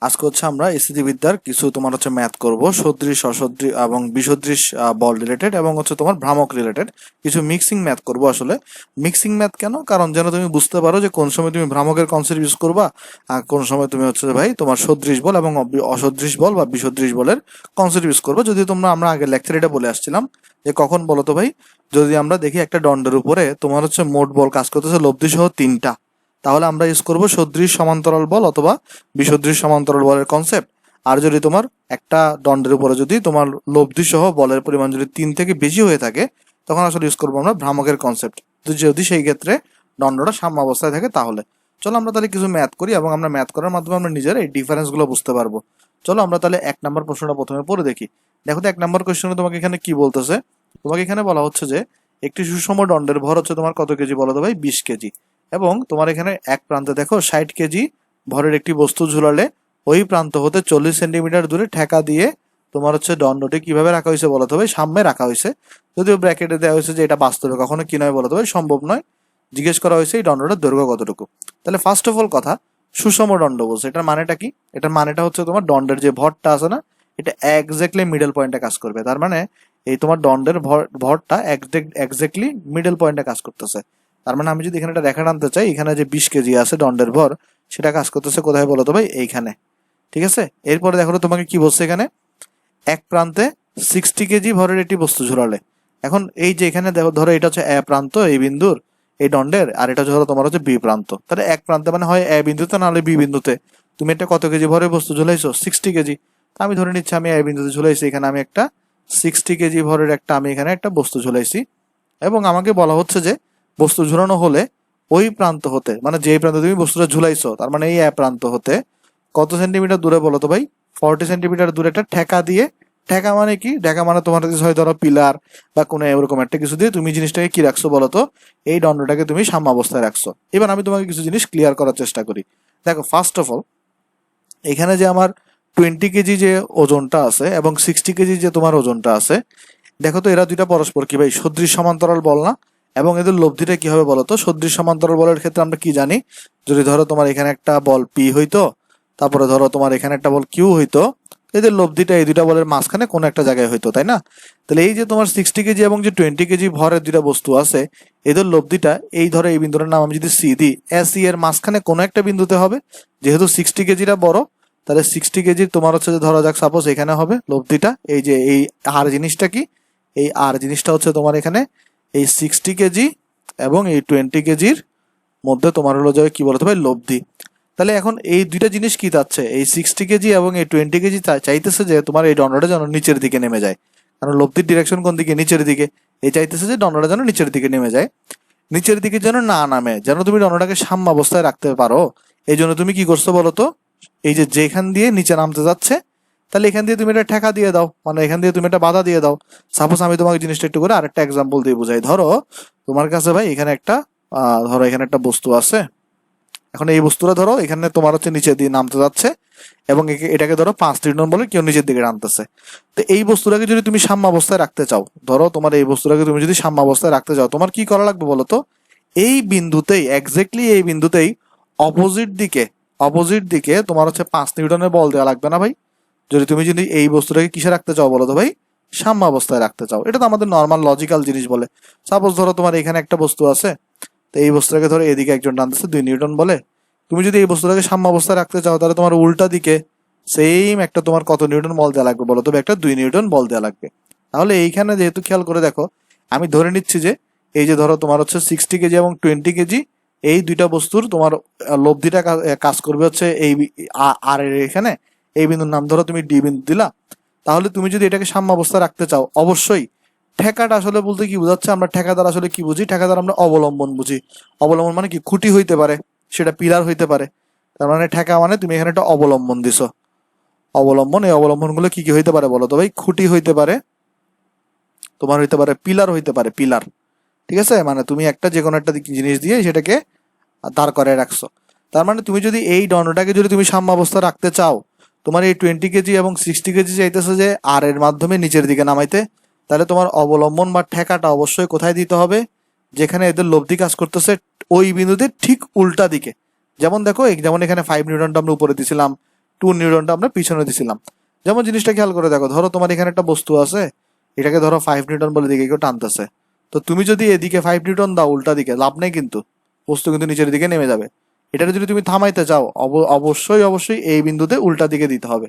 আজকে হচ্ছে আমরা স্থিতিবিদ্যার কিছু তোমার হচ্ছে ম্যাথ করব, সদৃশ অসদৃশ এবং বিসদৃশ বল রিলেটেড এবং হচ্ছে তোমার ভ্রামক রিলেটেড কিছু মিক্সিং ম্যাথ করব। আসলে মিক্সিং ম্যাথ কেন? কারণ যেন তুমি বুঝতে পারো যে কোন সময় তুমি ভ্রামকের কনসেপ্ট ইউজ করবা আর কোন সময় তুমি হচ্ছে ভাই তোমার সদৃশ বল এবং অসদৃশ বল বা বিসদৃশ বলের কনসেপ্ট ইউজ করবো। যদি আমরা আগে লেকচার এটা বলে আসছিলাম যে কখন বলো তো ভাই, যদি আমরা দেখি একটা দণ্ডের উপরে তোমার হচ্ছে মোট বল কাজ করতেছে লব্ধি সহ 3টা, তাহলে আমরা ইউজ করব সদৃশ সমান্তরাল বল অথবা বিসদৃশ সমান্তরাল বলের কনসেপ্ট। আর যদি তোমার একটা দণ্ডের উপরে যদি তোমার লব্ধি সহ বলের পরিমাণ যদি 3 থেকে বেশি হয়ে থাকে, তখন আসলে ইউজ করবো আমরা ভ্রামকের কনসেপ্ট। যদি সেই ক্ষেত্রে দণ্ডটা সাম্য অবস্থায় থাকে তাহলে। চলো আমরা তাহলে কিছু ম্যাথ করি এবং আমরা ম্যাথ করার মাধ্যমে আমরা নিজের এই ডিফারেন্সগুলো বুঝতে পারবো। চলো আমরা তাহলে 1 নম্বর প্রশ্নটা প্রথমে পড়ে দেখি। দেখো তো 1 নম্বর কোশ্চেনে তোমাকে এখানে কি বলতেছে। তোমাকে এখানে বলা হচ্ছে যে একটি সুষম দণ্ডের ভর হচ্ছে তোমার কত কেজি বলো তো ভাই, 20 কেজি। এবং তোমার এখানে এক প্রান্তে দেখো 60 কেজি ভরের একটি বস্তু ঝুলালে ওই প্রান্ত হতে 40 সেন্টিমিটার দূরে ঠেকা দিয়ে তোমার হচ্ছে দণ্ডটি কিভাবে রাখা হয়েছে বলতে হবে, সামনে রাখা হয়েছে। যদিও ব্র্যাকেটে দেওয়া হয়েছে যে এটা বাস্তবে কখনো কি নয় বলতে হবে, সম্ভব নয়। জিজ্ঞেস করা হয়েছে এই দণ্ডটার দৈর্ঘ্য কতটুকু। তাহলে ফার্স্ট অফ অল কথা, সুষম দণ্ড বলছে, এটার মানেটা কি? এটার মানেটা হচ্ছে তোমার দণ্ডের যে ভরটা আছে না, এটা একজাক্টলি মিডল পয়েন্টে কাজ করবে। তার মানে এই তোমার দণ্ডের ভরটা একজাক্টলি মিডল পয়েন্টে কাজ করতেছে। তার মানে আমি যদি এখানে একটা রেখা টানতে চাই, এখানে যে 20 কেজি আছে দণ্ডের ভর, সেটা কাজ করতেছে কোথায় বলো তো ভাই, এইখানে। ঠিক আছে, এরপরে দেখো তো তোমাকে কি বলছে এখানে, এক প্রান্তে 60 কেজি ভরের একটি বস্তু ঝুলালে। এখন এই যে এখানে দেখো, ধরো এটা হচ্ছে এ প্রান্ত এই বিন্দুর এই দণ্ডের, আর এটা ধরো তোমার হচ্ছে বি প্রান্ত। তাহলে এক প্রান্তে মানে হয় এ বিন্দুতে না হলে বি বিন্দুতে তুমি একটা কত কেজি ভরের বস্তু ঝুলাইছো, 60 কেজি। আমি ধরে নিচ্ছি আমি এ বিন্দুতে ঝুলাইছি, এখানে আমি একটা 60 কেজি ভরের আমি এখানে একটা বস্তু ঝুলাইছি। এবং আমাকে বলা হচ্ছে যে বস্তু ঝুলানো হলে ওই প্রান্ত হতে, মানে যে প্রান্তে তুমি বস্তুটা ঝুলাইছো, তার মানে এই প্রান্ত হতে কত সেন্টিমিটার দূরে বলো তো ভাই, 40 সেন্টিমিটার দূরে একটা ঠেকা দিয়ে। ঠেকা মানে কি? ঠেকা মানে তোমার হয় ধরো পিলার বা কোনো এরকম একটা কিছু দিয়ে তুমি জিনিসটাকে কি রাখছো বলতো, এই দণ্ডটাকে তুমি সাম্য অবস্থায় রাখছো। এবার আমি তোমাকে কিছু জিনিস ক্লিয়ার করার চেষ্টা করি। দেখো ফার্স্ট অফ অল, এখানে যে আমার 20 কেজি যে ওজনটা আছে এবং 60 কেজি যে তোমার ওজনটা আছে, দেখো তো এরা দুইটা পরস্পর কি ভাই, সদৃশ সমান্তরাল বল না? এবং এদের লব্ধিটা কি হবে বলতো, সদৃশ সমান্তরাল বলের ক্ষেত্রে আমরা কি জানি, যদি ধরো তোমার এখানে একটা বল পি হইতো, তারপরে ধরো তোমার এখানে একটা বল কিউ হইতো, এদের লব্ধিটা এই দুইটা বলের মাঝখানে কোনো একটা জায়গায় হইতো, তাই না? তাহলে এই যে তোমার 60 কেজি এবং যে 20 কেজি ভরের দুইটা বস্তু আছে, এদের লব্ধিটা এই ধরো এই বিন্দুটার নাম আমি যদি সি দিই, এস এর মাঝখানে কোনো একটা বিন্দুতে হবে। যেহেতু 60 কেজিটা বড়, তাহলে 60 কেজি তোমার হচ্ছে যে ধরা যাক সাপোজ এখানে হবে লব্ধিটা। এই যে এই আর জিনিসটা কি, এই আর জিনিসটা হচ্ছে তোমার এখানে এই 60 কেজি এবং এই 20 কেজির মধ্যে তোমার হলো যে কি বলতে হবে, লব্ধি। তাহলে এখন এই দুইটা জিনিস কি চাচ্ছে, এই 60 কেজি এবং এই 20 কেজি চাইতেছে যে তোমার এই দণ্ডটা যেন নিচের দিকে নেমে যায়। কারণ লব্ধির ডিরেকশন কোন দিকে, নিচের দিকে। এই চাইতেছে যে দণ্ডটা যেন নিচের দিকে নেমে যায়, নিচের দিকে যেন না নামে, যেন তুমি দণ্ডটাকে সাম্য অবস্থায় রাখতে পারো। এই জন্য তুমি কি করছো বলতো, এই যে যেখান দিয়ে নিচে নামতে যাচ্ছে, তাহলে এখান দিয়ে তুমি এটা ঠেকা দিয়ে দাও, মানে এখান দিয়ে তুমি একটা বাধা দিয়ে দাও। সাপোজ আমি তোমাকে জিনিসটা একটু করে আরেকটা এক্সাম্পল দিয়ে বুঝাই। ধরো তোমার কাছে ভাই এখানে একটা ধরো এখানে একটা বস্তু আছে। এখন এই বস্তুটা ধরো এখানে তোমার হচ্ছে নিচে দিয়ে নামতে যাচ্ছে এবং এটাকে ধরো 5 নিউটন বলে কেউ নিচের দিকে টানতেছে। তো এই বস্তুটাকে যদি তুমি সাম্য অবস্থায় রাখতে চাও, ধরো তোমার এই বস্তুটাকে তুমি যদি সাম্য অবস্থায় রাখতে চাও, তোমার কি করা লাগবে বলতো, এই বিন্দুতেই এক্স্যাক্টলি এই বিন্দুতেই অপোজিট দিকে তোমার হচ্ছে 5 নিউটনের বল দেওয়া লাগবে না ভাই? যদি এই বস্তুটাকে কিসে রাখতে চাও বলো তো ভাই, সাম্য অবস্থায় রাখতে চাও। এটা তো আমাদের নর্মাল লজিক্যাল জিনিস বলে। সাপোজ ধরো তোমার এখানে একটা বস্তু আছে, তো এই বস্তুটাকে ধরো এদিকে একজন টানতেছে 2 নিউটন বলে। তুমি যদি এই বস্তুটাকে সাম্য অবস্থায় রাখতে চাও, তাহলে তোমার উল্টা দিকে সেম একটা তোমার কত নিউটন বল দেওয়া লাগবে বলো, তবে একটা 2 নিউটন বল দেওয়া লাগবে। তাহলে এইখানে যেহেতু খেয়াল করে দেখো, আমি ধরে নিচ্ছি যে এই যে ধরো তোমার হচ্ছে 60 কেজি এবং 20 কেজি এই দুইটা বস্তুর তোমার লব্ধিটা কাজ করবে হচ্ছে এই আর এর এখানে এই বিন্দুর নাম ধরো তুমি ডি বিন্দু দিলা। তাহলে তুমি যদি এটাকে সাম্য অবস্থায় রাখতে চাও, অবশ্যই ঠেকাটা আসলে বলতে কি বোঝাচ্ছে, আমরা ঠেকাদার আসলে কি বুঝি, ঠেকাদার আমরা অবলম্বন বুঝি। অবলম্বন মানে কি, খুঁটি হইতে পারে, সেটা পিলার হইতে পারে। তার মানে ঠেকা মানে তুমি এখানে একটা অবলম্বন দিছো। অবলম্বন, এই অবলম্বন গুলো কি কি হইতে পারে বলো তো ভাই, খুঁটি হইতে পারে, তোমার হইতে পারে পিলার হইতে পারে, পিলার। ঠিক আছে, মানে তুমি একটা যে কোনো একটা জিনিস দিয়ে সেটাকে দাঁড় করে রাখছো। তার মানে তুমি যদি এই দণ্ডটাকে যদি তুমি সাম্য অবস্থা রাখতে চাও, তোমার এই 20 কেজি এবং 60 কেজি চাইতেছে যে আর এর মাধ্যমে নিচের দিকে নামাইতে, তাহলে তোমার অবলম্বন বা ঠেকাটা অবশ্যই কোথায় দিতে হবে, যেখানে এদের লব্ধি কাজ করতেছে ওই বিন্দুতে ঠিক উল্টা দিকে। যেমন দেখো, যেমন এখানে 5 নিউটনটা আমরা উপরে দিছিলাম, নিউটনটা আমরা পিছনে দিছিলাম। যেমন জিনিসটা খেয়াল করে দেখো, ধরো তোমার এখানে একটা বস্তু আছে, এটাকে ধরো 5 নিউটন বলে দিকে কেউ টানতেছে, তো তুমি যদি এদিকে 5 নিউটন দাও উল্টা দিকে, লাভ নেই কিন্তু, বস্তু কিন্তু নিচের দিকে নেমে যাবে। এটা যদি তুমি থামাইতে চাও অবশ্যই এই বিন্দুতে উল্টা দিকে দিতে হবে।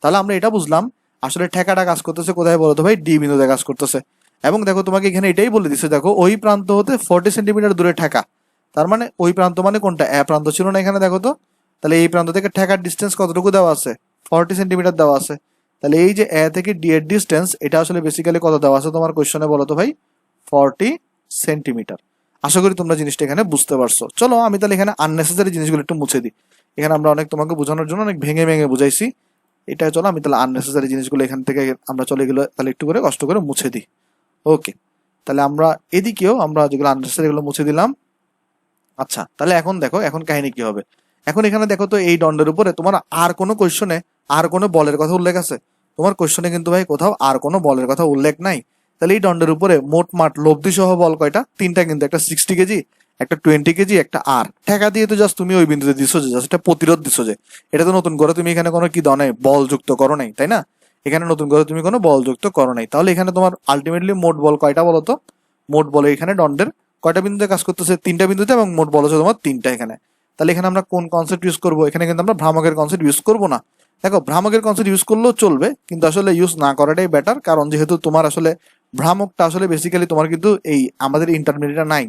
তাহলে আমরা এটা বুঝলাম আসলে ঠেকাটা কাজ করতেছে কোথায় বলো তো ভাই, ডি বিন্দুতে কাজ করতেছে। এবং দেখো তোমাকে এখানে এটাই বলে দিচ্ছে, দেখো ওই প্রান্ত হতে 40 সেন্টিমিটার দূরে ঠেকা, তার মানে ওই প্রান্ত মানে কোনটা, এ প্রান্ত ছিল না এখানে, দেখো তো। তাহলে এই প্রান্ত থেকে ঠেকার ডিস্টেন্স কতটুকু দেওয়া আছে, 40 সেন্টিমিটার দেওয়া আছে। তাহলে এই যে এ থেকে ডি এর ডিস্টেন্স, এটা আসলে বেসিক্যালি কত দেওয়া আছে তোমার কোশ্চেনে বলো তো ভাই, 40 সেন্টিমিটার। আশা করি তোমরা জিনিসটা এখানে বুঝতে পারছো। চলো আমি তাহলে এখানে আননেসেসারি জিনিসগুলো একটু মুছে দিই। এখানে আমরা অনেক তোমাকে বোঝানোর জন্য অনেক ভেঙে ভেঙে বুঝাইছি, এটা চলো আমি তাহলে আননেসেসারি জিনিসগুলো এখান থেকে আমরা চলে গেলে তাহলে একটু করে কষ্ট করে মুছে দিই। ওকে, তাহলে আমরা এদিকেও আমরা যেগুলো আননেসেসারি গুলো মুছে দিলাম। আচ্ছা, তাহলে এখন দেখো এখন কাহিনী কি হবে। এখন এখানে দেখো তো এই দণ্ডের উপরে তোমার আর কোনো কোশ্চেনে আর কোনো বলের কথা উল্লেখ আছে? তোমার কোশ্চেনে কিন্তু ভাই কোথাও আর কোনো বলের কথা উল্লেখ নাই। তাহলে এই দণ্ডের উপরে মোটমাট লব্ধি সহ বল কয়টা, তিনটা কিন্তু, একটা 60 কেজি, একটা 20 কেজি, একটা আর ঠেকা দিয়ে তো জাস্ট তুমি ওই বিন্দুতে দিছো যে, জাস্ট এটা প্রতিরোধ দিছো যে, এটা তো নতুন করে তুমি এখানে কোনো কি দাও নাই, বল যুক্ত করো নাই, তাই না? এখানে নতুন করে তুমি কোনো বল যুক্ত করো নাই। তাহলে এখানে তোমার আলটিমেটলি মোট বল কয়টা বলো তো? মোট বলে এখানে দণ্ডের কয়টা বিন্দুতে কাজ করতেছে, তিনটা বিন্দুতে, এবং মোট বল হচ্ছে তোমার তিনটা এখানে। তাহলে এখানে আমরা কোন কনসেপ্ট ইউজ করবো? এখানে কিন্তু আমরা ভ্রামকের কনসেপ্ট ইউজ করবো না। দেখো ভ্রামকের কনসেপ্ট ইউজ করলেও চলবে, কিন্তু আসলে ইউজ না করাটাই বেটার, কারণ যেহেতু তোমার আসলে ভ্রামকটা আসলে বেসিক্যালি তোমার কিন্তু এই আমাদের ইন্টারমিডিয়েট নাই,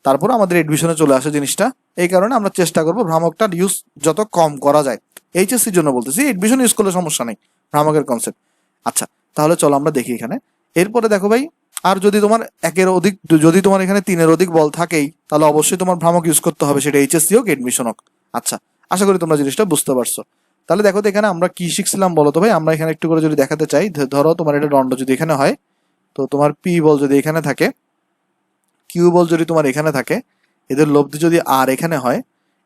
তারপর আমাদের এডমিশনে চলে আসে জিনিসটা। এই কারণে আমরা চেষ্টা করবো ভ্রামকটার ইউজ যত কম করা যায়। এইচএসসির জন্য বলতেছি, এডমিশন ইউজ করলে সমস্যা নেই ভ্রামকের কনসেপ্ট। আচ্ছা, তাহলে চলো আমরা দেখি এখানে। এরপরে দেখো ভাই, আর যদি তোমার একের অধিক, যদি তোমার এখানে তিনের অধিক বল থাকেই, তাহলে অবশ্যই তোমার ভ্রামক ইউজ করতে হবে, সেটা এইচএসসি হোক এডমিশন হোক। আচ্ছা, আশা করি তোমরা জিনিসটা বুঝতে পারছো। তাহলে দেখো তো এখানে আমরা কি শিখছিলাম বলো তো ভাই। আমরা এখানে একটু করে যদি দেখাতে চাই, ধরো তোমার এটা দণ্ড যদি এখানে হয়, তো তোমার পি বল যদি এখানে থাকে, কিউ বল যদি তোমার এখানে থাকে, এদের লব্ধি যদি আর এখানে হয়,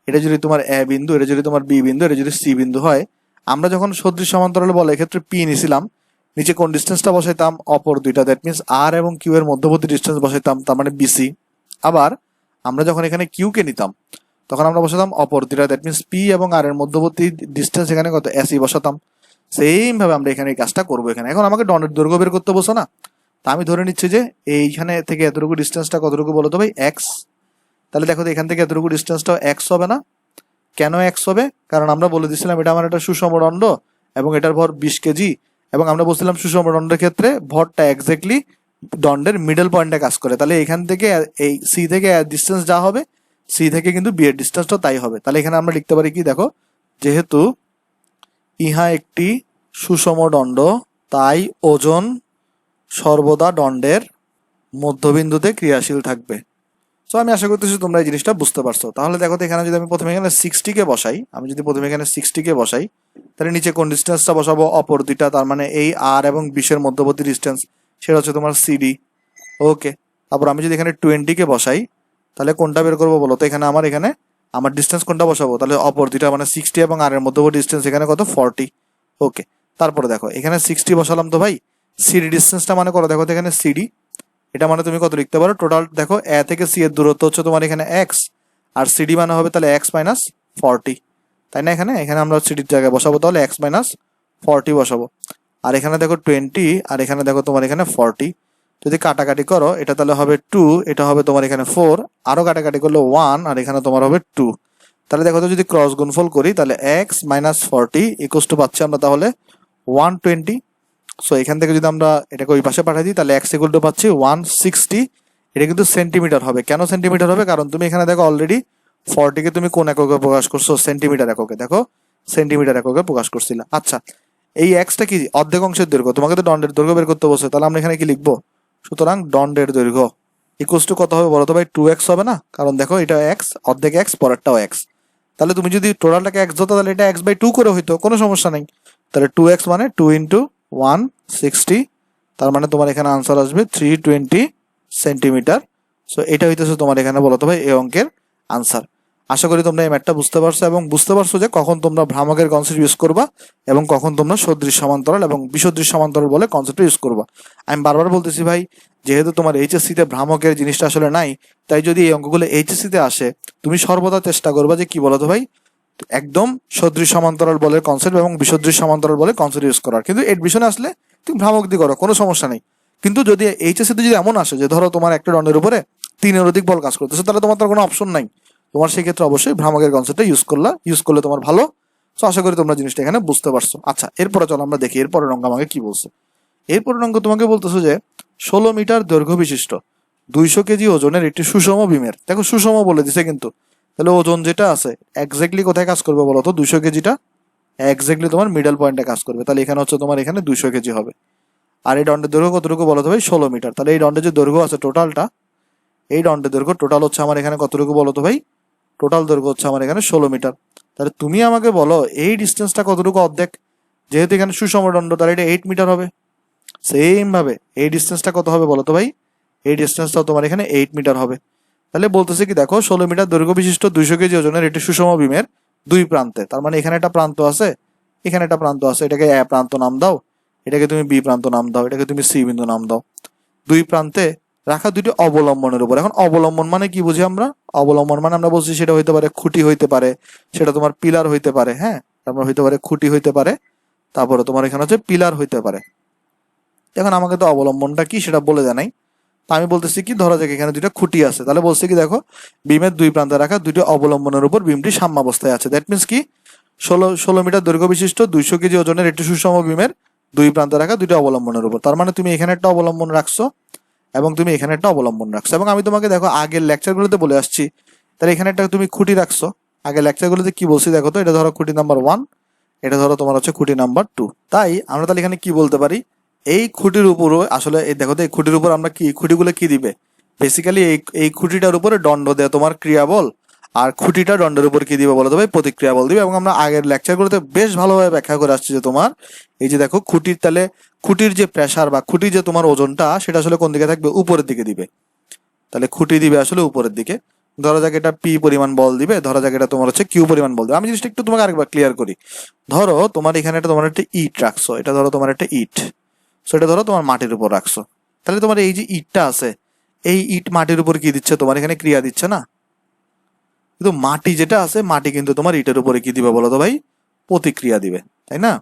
এটা যদি তোমার এ বিন্দু, এটা যদি তোমার বি বিন্দু, এটা যদি সি বিন্দু হয়, আমরা যখন সদৃশ সমান্তরাল বল এক্ষেত্রে পি নিছিলাম, নিচে কোন ডিস্টেন্সটা বসাইতাম, অপর দুইটা, দ্যাট মিনস আর এবং কিউ এর মধ্যবর্তী ডিস্টেন্স বসাইতাম, তার মানে বিসি। আবার আমরা যখন এখানে কিউ কে নিতাম, তখন আমরা বসাতাম অপর দুইটা, দ্যাট মিনস পি এবং আর এর মধ্যবর্তী ডিস্টেন্স এখানে কত, এসি বসাতাম। সেম ভাবে আমরা এখানে এই কাজটা করবো। এখানে এখন আমাকে দণ্ডের দৈর্ঘ্য বের করতে বসো না, তা আমি ধরে নিচ্ছি যে এইখানে থেকে এতটুকু ডিস্টেন্সটা কতটুকু বলো তো ভাই, এক্স। তাহলে দেখো তো এখান থেকে এতটুকু ডিস্টেন্সটাও এক্স হবে না? কেন এক্স হবে? কারণ আমরা বলে দিছিলাম এটা আমার একটা সুষম দণ্ড এবং এটার ভর 20 কেজি, এবং আমরা বলছিলাম সুষম দণ্ডের ক্ষেত্রে ভরটা এক্স্যাক্টলি দণ্ডের মিডল পয়েন্টে কাজ করে। তাহলে এখান থেকে এই সি থেকে ডিস্টেন্স যা হবে, সি থেকে কিন্তু বি এর ডিস্টেন্সটাও তাই হবে। তাহলে এখানে আমরা লিখতে পারি কি, দেখো যেহেতু ইহা একটি সুষম দণ্ড, তাই ওজন সর্বদা দণ্ডের মধ্যবিন্দুতে ক্রিয়াশীল থাকবে। সো আমি আশা করতেছি তোমরা এই জিনিসটা বুঝতে পারছো। তাহলে দেখো তো এখানে যদি আমি প্রথমে এখানে 60 কে বসাই, আমি যদি প্রথমে এখানে 60 কে বসাই, তাহলে নিচে কোন ডিস্টেন্সটা বসাবো, অপর দুইটা, তার মানে এই আর এবং 20 এর মধ্যবর্তী ডিস্টেন্স, সেটা হচ্ছে তোমার সিডি। ওকে, তারপর আমি যদি এখানে 20 কে বসাই, তাহলে কোনটা বের করবো বলো তো? এখানে আমার ডিস্টেন্স কোনটা বসাবো? তাহলে অপর দুইটা মানে 60 এবং আর এর মধ্যবর্তী ডিস্টেন্স এখানে কত, 40। ওকে, তারপরে দেখো এখানে 60 বসালাম, তো ভাই সিডি ডিস্টেন্সটা মানে করো, দেখো তো এখানে সিডি, এটা মানে তুমি কত লিখতে পারো, টোটাল দেখো এ থেকে সি এর দূরত্ব হচ্ছে তোমার এখানে এক্স, আর সিডি মানে হবে তাহলে এক্স মাইনাস 40, তাই না? এখানে এখানে আমরা সিডির জায়গায় বসাবো তাহলে এক্স মাইনাস 40 বসাবো। আর এখানে দেখো 20, আর এখানে দেখো তোমার এখানে 40, যদি কাটাকাটি করো এটা তাহলে হবে 2, এটা হবে তোমার এখানে 4, আরো কাটাকাটি করলে 1, আর এখানে তোমার হবে 2। তাহলে দেখো তো যদি ক্রস গুণফল করি, তাহলে এক্স মাইনাস 40 ইকুয়ালস টু পাচ্ছি আমরা তাহলে 120। সো এখান থেকে যদি আমরা এটাকে ওই পাশে পাঠিয়ে দিই, তাহলে এক্স ইকুয়াল টু পাচ্ছি 160। এটা কিন্তু সেন্টিমিটার হবে। কেন সেন্টিমিটার হবে? কারণ তুমি এখানে দেখো অলরেডি 40 কে তুমি কোন এককে প্রকাশ করছো, সেন্টিমিটার এককে। দেখো সেন্টিমিটার এককে প্রকাশ করছিলা। আচ্ছা, এই এক্সটা কি, অর্ধেক অংশের দৈর্ঘ্য। তোমাকে তো দণ্ডের দৈর্ঘ্য বের করতে বসে, তাহলে আমরা এখানে কি লিখবো? সুতরাং দণ্ডের দৈর্ঘ্য ইকুয়ালস টু কত হবে বলো তো ভাই? 2x হবে না? কারণ দেখো এটা এক্স, অর্ধেক এক্স, পরেরটাও এক্স। তাহলে তুমি যদি টোটালটাকে এক্স ধরতো, তাহলে এটা x/2 করে হইতো, কোনো সমস্যা নেই। তাহলে 2x মানে 2 ইন্টু 160, তার মানে তোমার এখানে আনসার আসবে 320 সেন্টিমিটার। সো এটা হইতেছে তোমার এখানে বলো তো ভাই এই অঙ্কের আনসার। আশা করি তোমরা এই ম্যাথটা বুঝতে পারছো, এবং বুঝতে পারছো যে কখন তোমরা ভ্রামকের কনসেপ্ট ইউজ করবা এবং কখন তোমরা সদৃশ সমান্তরাল এবং বিসদৃশ সমান্তরাল বলে কনসেপ্ট ইউজ করবা। আমি বারবার বলতেছি ভাই, যেহেতু তোমার এইচএসসি তে ভ্রামকের জিনিসটা আসলে নাই, তাই যদি এই অঙ্কগুলো এইচএসসি তে আসে, তুমি সর্বদা চেষ্টা করবা যে কি বলো তো ভাই, একদম সদৃশ সমান্তরাল বলের কনসেপ্ট এবং বিসদৃশ সমান্তরাল বলের কনসেপ্ট ইউজ করার। কিন্তু এডমিশনে আসলে তুমি ভ্রামক দিয়ে করো, কোনো সমস্যা নেই। কিন্তু যদি এইচএসসি যদি এমন আসে যে ধরো তোমার একটা দণ্ডের উপরে 3-এর অধিক বল কাজ করতেছে, তাহলে তোমার তো কোনো অপশন নাই, তোমার সেই ক্ষেত্রে অবশ্যই ভ্রামকের কনসেপ্টটা ইউজ করলে তোমার ভালো। তো আশা করি তোমরা জিনিসটা এখানে বুঝতে পারছো। আচ্ছা, এরপরে চলো আমরা দেখি এরপরের অঙ্ক আমাকে কি বলছে। এরপরের অঙ্ক তোমাকে বলতেছো যে 16 মিটার দৈর্ঘ্য বিশিষ্ট 200 কেজি ওজনের একটি সুষম বিমের, দেখো সুষম বলে দিছে কিন্তু, তাহলে ওজন যেটা আছে এক্স্যাক্টলি কোথায় কাজ করবে বলো তো? 200 কেজিটা এক্স্যাক্টলি তোমার মিডল পয়েন্টে কাজ করবে, তাহলে এখানে হচ্ছে তোমার এখানে 200 কেজি হবে। আর এই দণ্ডের দৈর্ঘ্য কতটুকু বলো তো ভাই? 16 মিটার। তাহলে এই দণ্ডের যে দৈর্ঘ্য আছে টোটালটা, এই দণ্ডের দৈর্ঘ্য টোটাল হচ্ছে আমার এখানে কতটুকু বলো তো ভাই? টোটাল দৈর্ঘ্য হচ্ছে আমার এখানে 16 মিটার। তাহলে তুমি আমাকে বলো এই ডিস্টেন্সটা কতটুকু অর্ধেক, যেহেতু এখানে সুষম দণ্ড, তাহলে এটা 8 মিটার হবে। সেম ভাবে এই ডিস্টেন্সটা কত হবে বলো তো ভাই? এই ডিস্টেন্সটাও তোমার এখানে 8 মিটার হবে। তাহলে বলতেছে কি দেখো, 16 মিটার দৈর্ঘ্য বিশিষ্ট 200 কেজি ওজনের একটি সুষম বিমের দুই প্রান্তে, তার মানে এখানে একটা প্রান্ত আছে, এখানে একটা প্রান্ত আছে, এটাকে এ প্রান্ত নাম দাও, এটাকে তুমি বি প্রান্ত নাম দাও, এটাকে তুমি সি বিন্দু নাম দাও। দুই প্রান্তে রাখা দুটি অবলম্বনের উপর। এখন অবলম্বন মানে কি বুঝি আমরা? অবলম্বন মানে আমরা বলছি সেটা হইতে পারে খুঁটি হইতে পারে, সেটা তোমার পিলার হইতে পারে, হ্যাঁ, তারপর হইতে পারে খুঁটি হইতে পারে, তারপরে তোমার এখানে হচ্ছে পিলার হইতে পারে। এখন আমাকে তো অবলম্বনটা কি সেটা বলে জানাই। তা আমি বলতেছি কি, ধরা যাক এখানে দুইটা খুঁটি আছে, তাহলে বলছি কি দেখো, বিমের দুই প্রান্তে রাখা দুটি অবলম্বনের উপর বিমটি সাম্যাবস্থায় আছে। দ্যাট মিনস কি, 16 মিটার দৈর্ঘ্য বিশিষ্ট 200 কেজি ওজনের একটি সুষম বিমের দুই প্রান্তে রাখা দুটি অবলম্বনের উপর। তার মানে তুমি এখানে একটা অবলম্বন রাখছো এবং তুমি এখানে একটা অবলম্বন রাখছো, এবং আমি তোমাকে দেখো আগের লেকচারগুলোতে বলে আসছি, তাহলে এখানে একটা তুমি খুঁটি রাখছো। আগের লেকচারগুলোতে কি বলছি দেখো তো, এটা ধরো খুঁটি নাম্বার 1, এটা ধরো তোমার হচ্ছে খুঁটি নাম্বার 2। তাই আমরা তাহলে এখানে কি বলতে পারি, এই খুঁটির উপরও আসলে এই দেখো তো, এই খুঁটির উপর আমরা কি খুঁটিগুলো কি দিবে, বেসিক্যালি এই খুঁটিটার উপরে দণ্ড দেয় তোমার ক্রিয়া বল, আর খুঁটিটা দণ্ডের উপর কি দিবে বলো তো ভাই? প্রতিক্রিয়া বল দিবে। এবং আমরা আগের লেকচারগুলোতে বেশ ভালোভাবে ব্যাখ্যা করে আসছি যে তোমার এই যে দেখো খুঁটির, তাহলে খুঁটির যে প্রেসার বা খুঁটির যে তোমার ওজনটা, সেটা আসলে কোন দিকে থাকবে? উপরের দিকে দিবে। তাহলে খুঁটি দিবে আসলে উপরের দিকে। ধরা যাক এটা পি পরিমাণ বল দিবে, ধরা যাক এটা তোমার হচ্ছে কিউ পরিমাণ বল দিবে। আমি জিনিসটা একটু তোমাকে আরেকবার ক্লিয়ার করি। ধরো তোমার এখানে একটা তোমার একটা ইট রাখছো, এটা ধরো তোমার একটা ইট, সেটা ধরো তোমার মাটির উপর রাখছো। তাহলে তোমার এই যে ইটটা আছে, এই ইট মাটির উপর কি দিচ্ছে? তোমার এখানে ক্রিয়া দিচ্ছে না? কিন্তু মাটি যেটা আছে, মাটি কিন্তু তোমার ইটের উপরে কি দিবে বলো তো ভাই? প্রতিক্রিয়া দিবে, তাই না?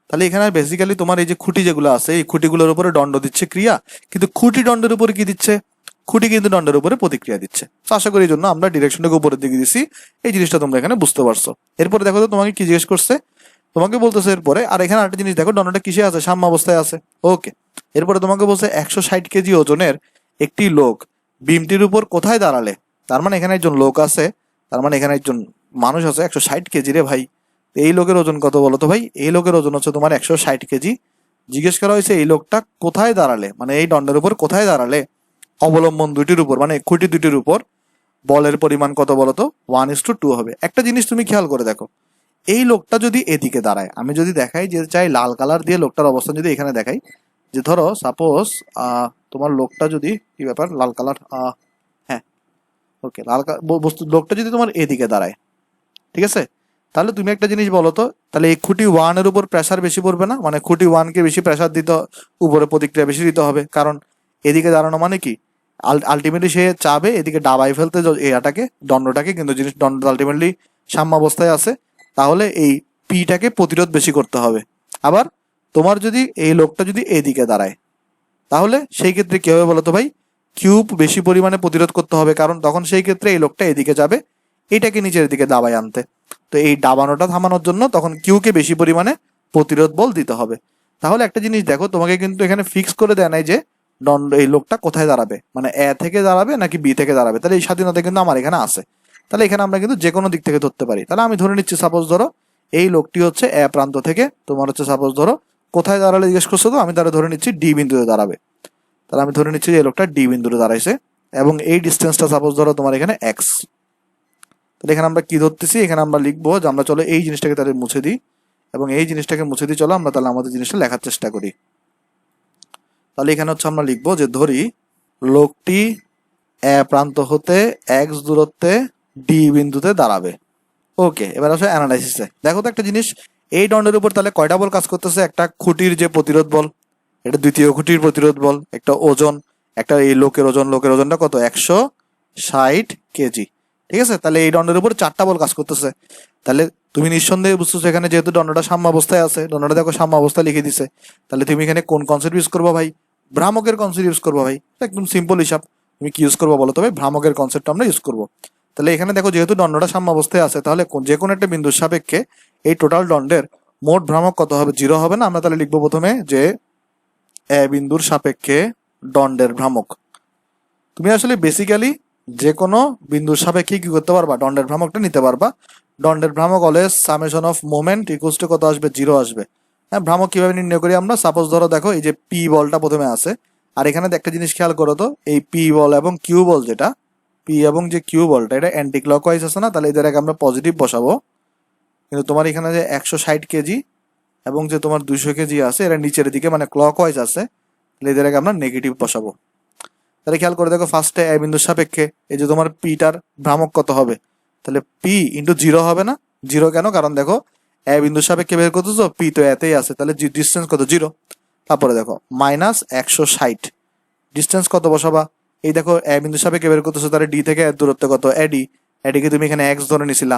তাহলে এখানে বেসিক্যালি তোমার এই যে খুঁটি যেগুলো আছে, এই খুঁটিগুলোর উপরে দণ্ড দিচ্ছে ক্রিয়া, কিন্তু খুঁটি দণ্ডের উপরে কি দিচ্ছে? খুঁটি কিন্তু দণ্ডের উপরে প্রতিক্রিয়া দিচ্ছে। তো আশা করি এই জন্য আমরা ডিরেকশনটাকে উপরের দিকে দিছি। এই জিনিসটা তোমরা এখানে বুঝতে পারছো। এরপরে দেখো তো তোমাকে কি জিজ্ঞেস করছে, তোমাকে বলতেছে এরপরে, আর এখানে একটা জিনিস দেখো, দণ্ডটা কিসে আছে? সাম্য অবস্থায় আছে। ওকে, এরপরে তোমাকে বলছে 160 কেজি ওজনের একটি লোক বিমটির উপর কোথায় দাঁড়ালে? তার মানে এখানে একজন লোক আছে, তার মানে এখানে একজন মানুষ আছে 160 কেজি রে ভাই। এই লোকের ওজন কত বলো তো ভাই? এই লোকের ওজন হচ্ছে তোমার 160 কেজি। জিজ্ঞেস করা হয়েছে এই লোকটা কোথায় দাঁড়ালে, মানে এই দণ্ডের উপর কোথায় দাঁড়ালে অবলম্বন দুইটির উপর, মানে খুঁটি দুইটির উপর বলের পরিমাণ কত বলতো? 1:2 হবে। একটা জিনিস তুমি খেয়াল করে দেখো, এই লোকটা যদি এদিকে দাঁড়ায়, আমি যদি দেখাই যে চাই লাল কালার দিয়ে লোকটার অবস্থান যদি এখানে দেখাই, যে ধরো সাপোজ তোমার লোকটা যদি, কি ব্যাপার লাল কালার, হ্যাঁ ওকে, বস্তু লোকটা যদি তোমার এদিকে দাঁড়ায়, ঠিক আছে, তাহলে তুমি একটা জিনিস বলো তো, তাহলে এই খুঁটি 1-এর উপর প্রেসার বেশি পড়বে না? মানে খুঁটি 1-কে বেশি প্রেসার দিতে, উপরে প্রতিক্রিয়া বেশি দিতে হবে, কারণ এদিকে দাঁড়ানো মানে কি, আলটিমেটলি সে চাবে এদিকে ডাবাই ফেলতে এটাকে, দণ্ডটাকে, কিন্তু জিনিস দণ্ড আলটিমেটলি সাম্যাবস্থায় আছে, তাহলে এই পিটাকে প্রতিরোধ বেশি করতে হবে। আবার তোমার যদি এই লোকটা যদি এদিকে দাঁড়ায়, তাহলে সেই ক্ষেত্রে কি হবে বলতো ভাই? কিউব বেশি পরিমাণে প্রতিরোধ করতে হবে, কারণ তখন সেই ক্ষেত্রে এই লোকটা এদিকে যাবে এটাকে নিচের দিকে দাবায় আনতে। তো এই দাবানোটা থামানোর জন্য তখন কিউকে বেশি পরিমাণে প্রতিরোধ বল দিতে হবে। তাহলে একটা জিনিস দেখো, তোমাকে কিন্তু এখানে ফিক্স করে দেয় নাই যে দণ্ড এই লোকটা কোথায় দাঁড়াবে, মানে এ থেকে দাঁড়াবে নাকি বি থেকে দাঁড়াবে। তাহলে এই স্বাধীনতা কিন্তু আমার এখানে আছে। তাহলে এখানে আমরা কিন্তু যে কোনো দিক থেকে ধরতে পারি। তাহলে আমি ধরে নিচ্ছি, সাপোজ ধরো এই লোকটি হচ্ছে এ প্রান্ত থেকে তোমার হচ্ছে সাপোজ ধরো কোথায় দাঁড়ালে জিজ্ঞেস করছো, তো আমি তারা ধরে নিচ্ছি ডি বিন্দুতে দাঁড়াবে। তাহলে আমি ধরে নিচ্ছি যে এই লোকটা ডি বিন্দুতে দাঁড়াইছে, এবং এই ডিস্টেন্সটা সাপোজ ধরো তোমার এখানে এক্স। তাহলে এখানে আমরা কি ধরতেছি, এখানে আমরা লিখবো যে আমরা চলো এই জিনিসটাকে তাহলে মুছে দিই, এবং এই জিনিসটাকে মুছে দিই, চলো আমরা তাহলে আমাদের জিনিসটা লেখার চেষ্টা করি। তাহলে এখানে হচ্ছে আমরা লিখবো যে ধরি লোকটি এ প্রান্ত হতে এক্স দূরত্বে ডি বিন্দুতে দাঁড়াবে। ওকে, এবার আসলে অ্যানালাইসিসে দেখো তো একটা জিনিস, এই দণ্ডের উপর তাহলে কয়টা বল কাজ করতেছে? একটা খুঁটির যে প্রতিরোধ বল, এটা দ্বিতীয় খুঁটির প্রতিরোধ বল, একটা ওজন, একটা এই লোকের ওজনটা কত? 160 কেজি। ঠিক আছে, তাহলে এই দণ্ডের উপর 4টা বল কাজ করতেছে। তাহলে তুমি নিঃসন্দেহে বুঝতেছো এখানে যেহেতু দণ্ডটা সাম্য অবস্থায় আছে, দণ্ডটা দেখো সাম্য অবস্থায় লিখে দিছে, তাহলে তুমি এখানে কোন কনসেপ্ট ইউজ করবো ভাই? ভ্রামকের কনসেপ্ট ইউজ করবো ভাই। একদম সিম্পল হিসাব। তুমি কি ইউজ করবো বলো তো ভাই? ভ্রামকের কনসেপ্ট আমরা ইউজ করবো। তাহলে এখানে দেখো যেহেতু দণ্ডটা সাম্য অবস্থায় আছে, তাহলে যে কোনো একটা বিন্দুর সাপেক্ষে এই টোটাল দণ্ডের মোট ভ্রামক কত হবে? 0 হবে না? আমরা তাহলে লিখবো প্রথমে যে এ বিন্দুর সাপেক্ষে দণ্ডের ভ্রামক। তুমি আসলে বেসিক্যালি যে কোনো বিন্দুর সাপেক্ষে কি করতে পারবা? দণ্ডের ভ্রামকটা নিতে পারবা। দণ্ডের ভ্রামক always summation of moment equals to কত আসবে? 0 আসবে। হ্যাঁ, ভ্রামক কিভাবে নির্ণয় করি আমরা? সাপোজ ধরো দেখো এই যে পি বলটা প্রথমে আছে, আর এখানে একটা জিনিস খেয়াল করো তো, এই পি বল এবং কিউ বল যেটা, পি এবং যে কিউ বলটা এটা অ্যান্টি ক্লকওয়াইজ আছে না? তাহলে এদের আগে আমরা পজিটিভ বসাবো। কিন্তু তোমার এখানে যে 160 কেজি এবং যে তোমার 200 কেজি আছে, এরা নিচের দিকে মানে ক্লকওয়াইজ আছে, তাহলে এদের আগে আমরা নেগেটিভ বসাবো। তাহলে খেয়াল করে দেখো ফার্স্টে এ বিন্দুর সাপেক্ষে এই যে তোমার পিটার ভ্রামক কত হবে? তাহলে পি ইন্টু 0 হবে না? 0 কেন? কারণ দেখো এ বিন্দুর সাপেক্ষে বের করতেছো, পি তো এতেই আছে, তাহলে ডিস্টেন্স কত? 0। তারপরে দেখো মাইনাস 160, ডিস্টেন্স কত বসাবা? এই দেখো এ বিন্দুর সাপেক্ষে বের করতেছো, তাহলে ডি থেকে এর দূরত্ব কত? এডি, এডিকে তুমি এখানে এক্স ধরে নিছিলা।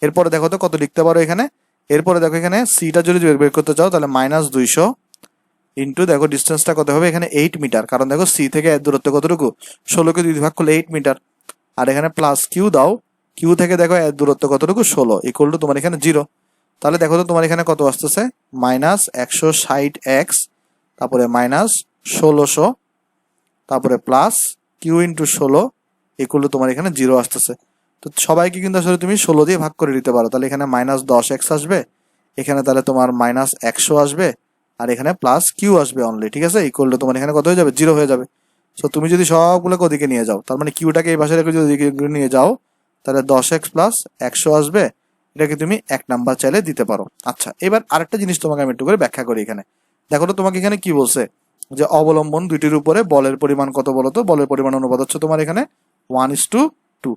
এরপরে দেখো তো কত লিখতে পারো এখানে? এরপরে দেখো এখানে সিটা যদি বের করতে চাও, তাহলে মাইনাস 200 ইন্টু দেখো ডিস্টেন্সটা কত হবে এখানে? 8 মিটার। কারণ দেখো সি থেকে এর দূরত্ব কতটুকু? 16কে 2 ভাগ করলে 8 মিটার। আর এখানে প্লাস কিউ দাও, কিউ থেকে দেখো এর দূরত্ব কতটুকু? 16 ইকুয়াল টু তোমার এখানে 0। তাহলে দেখো তো তোমার এখানে কত আসতেছে? মাইনাস 160 এক্স, তারপরে মাইনাস 1600, তারপরে plus Q into 16 equal to তোমার এখানে 0 আসতেছে। তো সবাইকে কিন্তু আসলে তুমি 16 দিয়ে ভাগ করে দিতে পারো। তাহলে এখানে মাইনাস 10 এক্স আসবে, এখানে তাহলে তোমার মাইনাস 100 আসবে, আর এখানে প্লাস কিউ আসবে অনলি। ঠিক আছে, ইকুয়াল টু তোমার এখানে কত হয়ে যাবে? 0 হয়ে যাবে। সো তুমি যদি সবগুলোকে ওদিকে নিয়ে যাও, তার মানে কিউটাকে এই পাশে রেখে যদি ওদিকে নিয়ে যাও, তাহলে 10x প্লাস 100 আসবে। এটাকে তুমি 1 নাম্বার চাইলে দিতে পারো। আচ্ছা, এবার আরেকটা জিনিস তোমাকে আমি একটু করে ব্যাখ্যা করি এখানে। দেখো তো তোমাকে এখানে কি বলছে? যে অবলম্বন দুইটির উপরে বলের পরিমাণ কত বলো তো? বলের পরিমাণ অনুপাত হচ্ছে তোমার এখানে 1:2।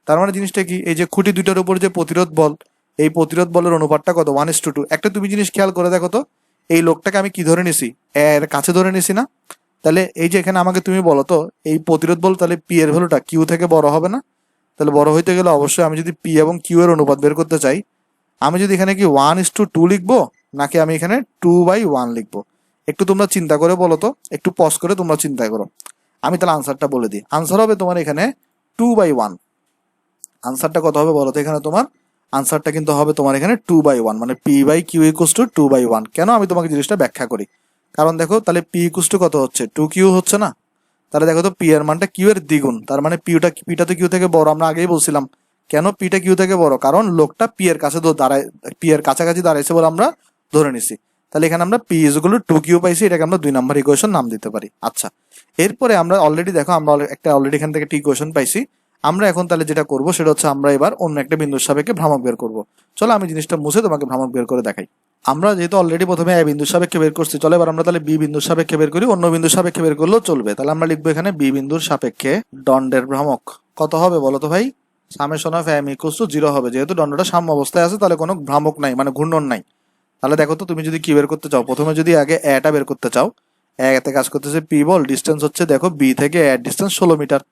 তার মানে জিনিসটা কি? এই যে খুঁটি দুইটার উপর যে প্রতিরোধ বল, এই প্রতিরোধ বলের অনুপাতটা কত? 1:2। একটা তুমি জিনিস খেয়াল করে দেখো তো, এই লোকটাকে আমি কি ধরে নিছি? এর কাছে ধরে নিছি না? তাহলে এই যে এখানে আমাকে তুমি বলো তো, এই প্রতিরোধ বল তাহলে পি এর ভ্যালুটা কিউ থেকে বড় হবে না? তাহলে বড় হইতে গেলে অবশ্যই আমি যদি পি এবং কিউ এর অনুপাত বের করতে চাই, আমি যদি এখানে কি 1:2 লিখবো, নাকি আমি এখানে 2/1 লিখবো? একটু তোমরা চিন্তা করে বলো তো, একটু পজ করে তোমরা চিন্তা করো। আমি তাহলে আনসারটা বলে দিই। আনসার হবে তোমার এখানে 2/1। আনসারটা কত হবে বলো তো? এখানে তোমার আনসারটা কিন্তু হবে তোমার এখানে 2/1, মানে P by Q equals to 2/1। কেন? আমি তোমাকে জিনিসটা ব্যাখ্যা করি। কারণ দেখো তাহলে পি ইকুয়ালস টু কত হচ্ছে? 2q হচ্ছে না? তাহলে দেখো তো পি এর মানটা কিউ এর দ্বিগুণ, তার মানে পিটা তো কিউ থেকে বড়। আমরা আগেই বলছিলাম কেন পিটা কিউ থেকে বড়? কারণ লোকটা পি এর কাছে দাঁড়ায়, পি এর কাছাকাছি দাঁড়াইছে বলে আমরা ধরে নিছি। তাহলে এখানে আমরা P is equal to 2q পাইছি, এটাকে আমরা 2 নাম্বার ইকুয়েশন নাম দিতে পারি। আচ্ছা, এরপরে আমরা অলরেডি দেখো আমরা একটা অলরেডি এখান থেকে ইকুয়েশন পাইছি। আমরা এখন তাহলে যেটা করবো সেটা হচ্ছে আমরা এবার অন্য একটা বিন্দুর সাপেক্ষে ভ্রামক বের করবো। চলো আমি জিনিসটা মুছে তোমাকে ভ্রামক বের করে দেখাই। আমরা যেহেতু অলরেডি প্রথমে এ বিন্দুর সাপেক্ষে বের করছি, চলো এবার আমরা তাহলে বি বিন্দুর সাপেক্ষে বের করি। অন্য বিন্দুর সাপেক্ষে বের করলেও চলবে। তাহলে আমরা লিখবো এখানে বি বিন্দুর সাপেক্ষে দণ্ডের ভ্রামক কত হবে বলো তো ভাই? Summation of M equals to 0 হবে। যেহেতু দণ্ডটা সাম্য অবস্থায় আছে, তাহলে কোনো ভ্রামক নাই, মানে ঘূর্ণন নাই। তাহলে দেখো তো তুমি যদি কি বের করতে চাও, প্রথমে যদি আগে এটা বের করতে চাও, এতে কাজ করতেছে পি বল, ডিস্টেন্স হচ্ছে দেখো বি থেকে এর ডিস্টেন্স 16 মিটার।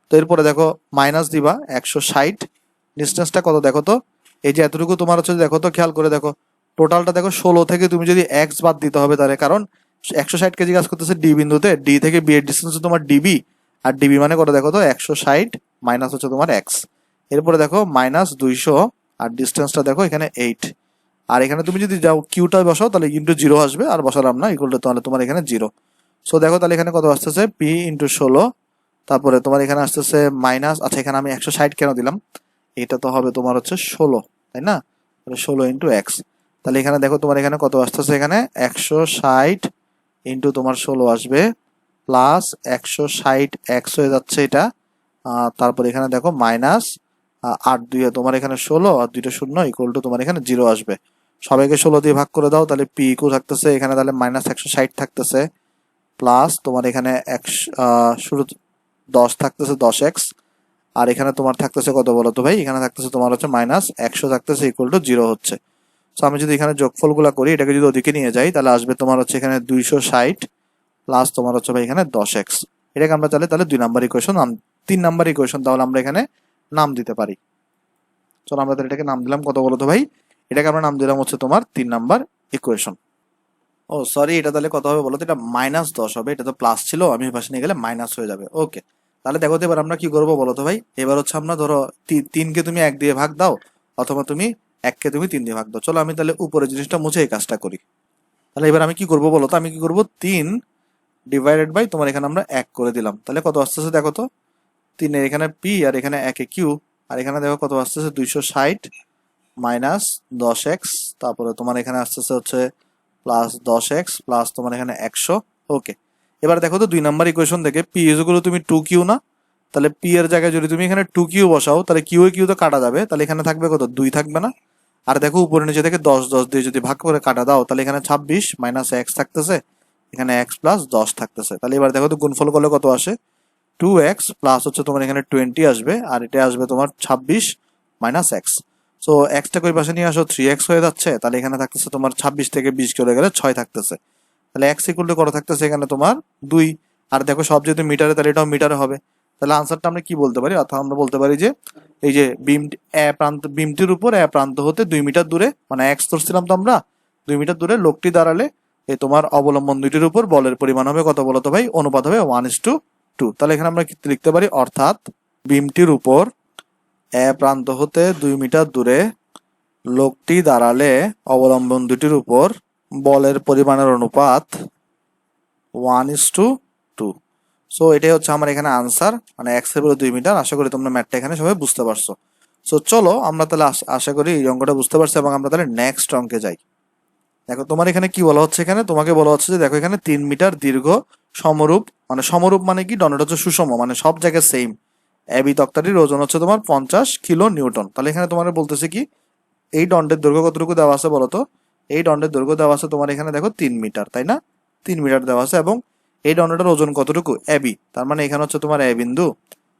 তো এরপরে দেখো মাইনাস দিবা 160, ডিস্টেন্সটা কত দেখো তো? এই যে এতটুকু তোমার হচ্ছে, দেখো তো খেয়াল করে দেখো টোটালটা দেখো 16 থেকে তুমি যদি এক্স বাদ দিতে হবে, তাহলে কারণ 160 কেজি কাজ করতেছে ডি বিন্দুতে, ডি থেকে বি এর ডিস্টেন্স হচ্ছে তোমার ডিবি, আর ডিবি মানে কত দেখো তো? 160 মাইনাস হচ্ছে তোমার এক্স। এরপরে দেখো মাইনাস 200, আর ডিস্টেন্সটা দেখো এখানে 8। আর এখানে তুমি যদি যাও কিউটা বসাও, তাহলে ইন্টু 0 আসবে, আর বসালাম না ইকুয়াল টু, তাহলে তোমার এখানে 0। সো দেখো তাহলে এখানে কত আসতেছে? পি ইন্টু 16, তারপরে তোমার এখানে আসতেছে মাইনাস, আচ্ছা এখানে আমি 160 কেন দিলাম? এটা তো হবে তোমার হচ্ছে 16, তাই না? তাহলে 16 ইন্টু এক্স। তাহলে এখানে দেখো তোমার এখানে কত আসতেছে? এখানে 160 ইন্টু তোমার 16 আসবে, প্লাস 160 এক্স হয়ে যাচ্ছে এটা। তারপর এখানে দেখো মাইনাস 8 2 তোমার এখানে 16, আর 2টা 0 ইকুয়াল টু তোমার এখানে 0 আসবে। সবাইকে 16 দিয়ে ভাগ করে দাও, তাহলে পি ইকুয়াল থাকতেছে এখানে তাহলে মাইনাস 160 থাকতেছে, প্লাস তোমার এখানে শুরু 10 থাকতেছে 10x, আর এখানে তোমার থাকতেছে কত বলো তো ভাই? এখানে থাকতেছে তোমার হচ্ছে মাইনাস 100 থাকতেছে ইকুয়াল টু 0 হচ্ছে। সো আমি যদি এখানে যোগফল গুলা করি, এটাকে যদি ওদিকে নিয়ে যাই, তাহলে আসবে তোমার হচ্ছে এখানে 260 প্লাস তোমার হচ্ছে ভাই এখানে 10x। এটাকে আমরা তাহলে 2 নাম্বার ইকুয়েশন 3 নাম্বার ইকুয়েশন তাহলে আমরা এখানে নাম দিতে পারি। চলো আমরা তাহলে এটাকে নাম দিলাম কত বলো তো ভাই, এটাকে আমরা নাম দিলাম হচ্ছে তোমার 3 নাম্বার ইকুয়েশন। ও সরি, এটা তাহলে কত হবে বলো তো, এটা -10 হবে, এটা তো প্লাস ছিল, আমি এই পাশে নিয়ে গেলে মাইনাস হয়ে যাবে। ওকে, তাহলে দেখো তো এবার আমরা কি করবো বলো তো ভাই, এবার হচ্ছে আমরা ধরো 3কে তুমি 1 দিয়ে ভাগ দাও, অথবা তুমি 1কে তুমি 3 দিয়ে ভাগ দাও। চলো আমি তাহলে উপরে জিনিসটা মুছে এই কাজটা করি। তাহলে এবার আমি কি করবো বলো তো, আমি কি করবো 3 ডিভাইডেড বাই তোমার এখানে আমরা 1 করে দিলাম, তাহলে কত আসতেছে দেখো তো, 3 এখানে পি আর এখানে 1 কিউ, আর এখানে দেখো কত আসতেছে 260 মাইনাস 10x, তারপরে তোমার এখানে আসতেছে হচ্ছে প্লাস 10x প্লাস তোমার এখানে 100। ওকে, এবার দেখো তো 2 নাম্বার ইকুয়েশন থেকে পি ইজগুলো তুমি 2q না, তাহলে পি এর জায়গায় যদি তুমি এখানে 2q বসাও, তাহলে কিউ এ কিউ তো কাটা যাবে, তাহলে এখানে থাকবে কত 2 থাকবে না। আর দেখো উপরে নিচে থেকে 10 দিয়ে যদি ভাগ করে কাটা দাও, তাহলে এখানে 26 মাইনাস x থাকতেছে, এখানে x প্লাস 10 থাকতেছে। তাহলে এবার দেখো তো গুণফল করলে কত আসে, 2x প্লাস হচ্ছে তোমার এখানে 20 আসবে, আর এটা আসবে তোমার 26 মাইনাস x। সো এক্সটাকে ওই পাশে নিয়ে আসো, 3x হয়ে যাচ্ছে, তাহলে এখানে থাকতেছে তোমার 26 থেকে 20 চলে গেলে 6 থাকতেছে, তাহলে x ইকুয়াল টু কত থাকতেছে এখানে তোমার 2। আর দেখো সব যেহেতু মিটারে, তাহলে এটাও মিটারে হবে, তাহলে আনসারটা আমরা কি বলতে পারি, অর্থাৎ আমরা বলতে পারি যে এই যে বিমটির উপর এ প্রান্ত হতে 2 মিটার দূরে, মানে x ধরছিলাম তো আমরা, 2 মিটার দূরে লোকটি দাঁড়ালে এই তোমার অবলম্বন দুইটির উপর বলের পরিমাণ হবে কত বলতো ভাই, অনুপাত হবে 1:2। তাহলে এখানে আমরা কি লিখতে পারি, অর্থাৎ বিমটির উপর এ প্রান্ত হতে 2 মিটার দূরে লোকটি দাঁড়ালে অবলম্বন দুটির উপর বলের পরিমাণের অনুপাত 1:2। সো এটাই হচ্ছে আমার এখানে আনসার, মানে x এর বলে 2 মিটার। আশা করি তোমরা ম্যাথটা এখানে সবাই বুঝতে পারছো। সো চলো আমরা তাহলে আশা করি এই অঙ্কটা বুঝতে পারছি, এবং আমরা তাহলে নেক্সট অঙ্কে যাই। দেখো তোমার এখানে কি বলা হচ্ছে, এখানে তোমাকে বলা হচ্ছে যে দেখো এখানে 3 মিটার দীর্ঘ সমরূপ, মানে সমরূপ মানে কি, দণ্ডটা হচ্ছে সুষম, মানে সব জায়গায় সেম এবি তক্তাটির ওজন হচ্ছে তোমার 50 কিলো নিউটন। তাহলে এখানে তোমার বলতেছে কি, এই দণ্ডের দৈর্ঘ্য কতটুকু দেওয়া আছে বলতো, এই দণ্ডের দৈর্ঘ্য দেওয়া আছে তোমার এখানে দেখো 3 মিটার, তাই না, 3 মিটার দেওয়া আছে, এবং এই দণ্ডটার ওজন কতটুকু এবি, তার মানে এখানে হচ্ছে তোমার এ বিন্দু,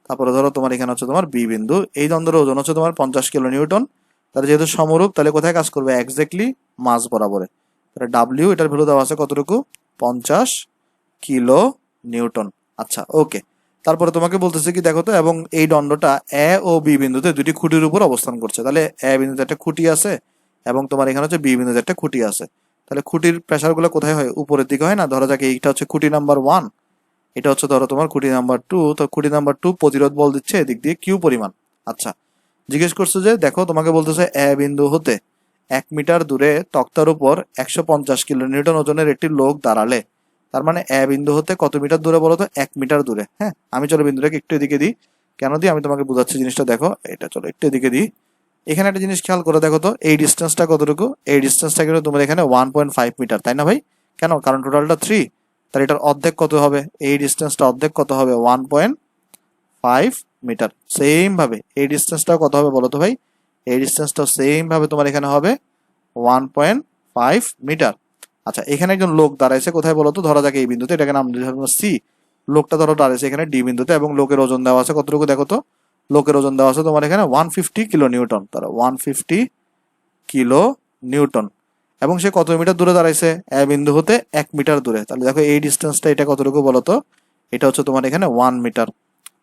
তারপরে ধরো তোমার এখানে হচ্ছে তোমার বি বিন্দু, এই দণ্ডের ওজন হচ্ছে তোমার 50 কিলো নিউটন। তাহলে যেহেতু সমরূপ, তাহলে কোথায় কাজ করবে, এক্স্যাক্টলি মাঝ বরাবরে। তাহলে ডাব্লিউ এটার ভ্যালু দেওয়া আছে কতটুকু, 50 কিলো নিউটন। আচ্ছা ওকে, তারপরে তোমাকে বলতেছে কি দেখো তো, এবং এই দণ্ডটা এ ও বি বিন্দুতে দুটি খুঁটির উপর অবস্থান করছে। তাহলে এ বিন্দুতে একটা খুঁটি আছে, এবং তোমার এখানে হচ্ছে বি বিন্দুতে একটা খুঁটি আছে। তাহলে খুঁটির প্রেসার গুলো কোথায় হয়, উপরের দিকে হয় না। ধরো যাক এইটা হচ্ছে খুঁটি নাম্বার 1, এটা হচ্ছে ধরো তোমার খুঁটি নাম্বার 2, তো খুঁটি নাম্বার 2 প্রতিরোধ বল দিচ্ছে এদিক দিয়ে কিউ পরিমাণ। আচ্ছা, জিজ্ঞেস করছে যে দেখো তোমাকে বলতেছে এ বিন্দু হতে 1 মিটার দূরে তক্তার উপর 150 কিলো নিউটন ওজনের একটি লোক দাঁড়ালে, তার মানে এ বিন্দু হতে কত মিটার দূরে বলো তো, 1 মিটার দূরে। হ্যাঁ, আমি চলো বিন্দুটাকে একটু এদিকে দিই, কেন দিই আমি তোমাকে বোঝাচ্ছি জিনিসটা। দেখো এটা চলো একটু এদিকে দিই, এখানে একটা জিনিস খেয়াল করে দেখো তো, এই ডিস্টেন্সটা কতটুকু, এই ডিস্টেন্সটা কিন্তু তোমার এখানে 1.5 মিটার, তাই না ভাই, কেন, কারণ টোটালটা 3, তাহলে এটার অর্ধেক কত হবে, এই ডিস্টেন্সটা অর্ধেক কত হবে, 1.5 মিটার। সেম ভাবে এই ডিস্টেন্সটাও কত হবে বলো তো ভাই, এই ডিস্টেন্সটাও সেম ভাবে তোমার এখানে হবে 1.5 মিটার। আচ্ছা, এখানে একজন লোক দাঁড়াইছে কোথায় বলো তো, ধরা যাক এই বিন্দুতে, এটাকে নাম ধরবো সি। লোকটা ধরো দাঁড়াইছে এখানে ডি বিন্দুতে, এবং লোকের ওজন দেওয়া আছে কতটুকু দেখো তো, লোকের ওজন দেওয়া আছে তোমার এখানে 150 কিলো নিউটন। তাহলে 150 কিলো নিউটন, এবং সে কত মিটার দূরে দাঁড়াইছে, এ বিন্দু হতে 1 মিটার দূরে। তাহলে দেখো এই ডিস্টেন্সটা এটা কতটুকু বলো তো, এটা হচ্ছে তোমার এখানে 1 মিটার।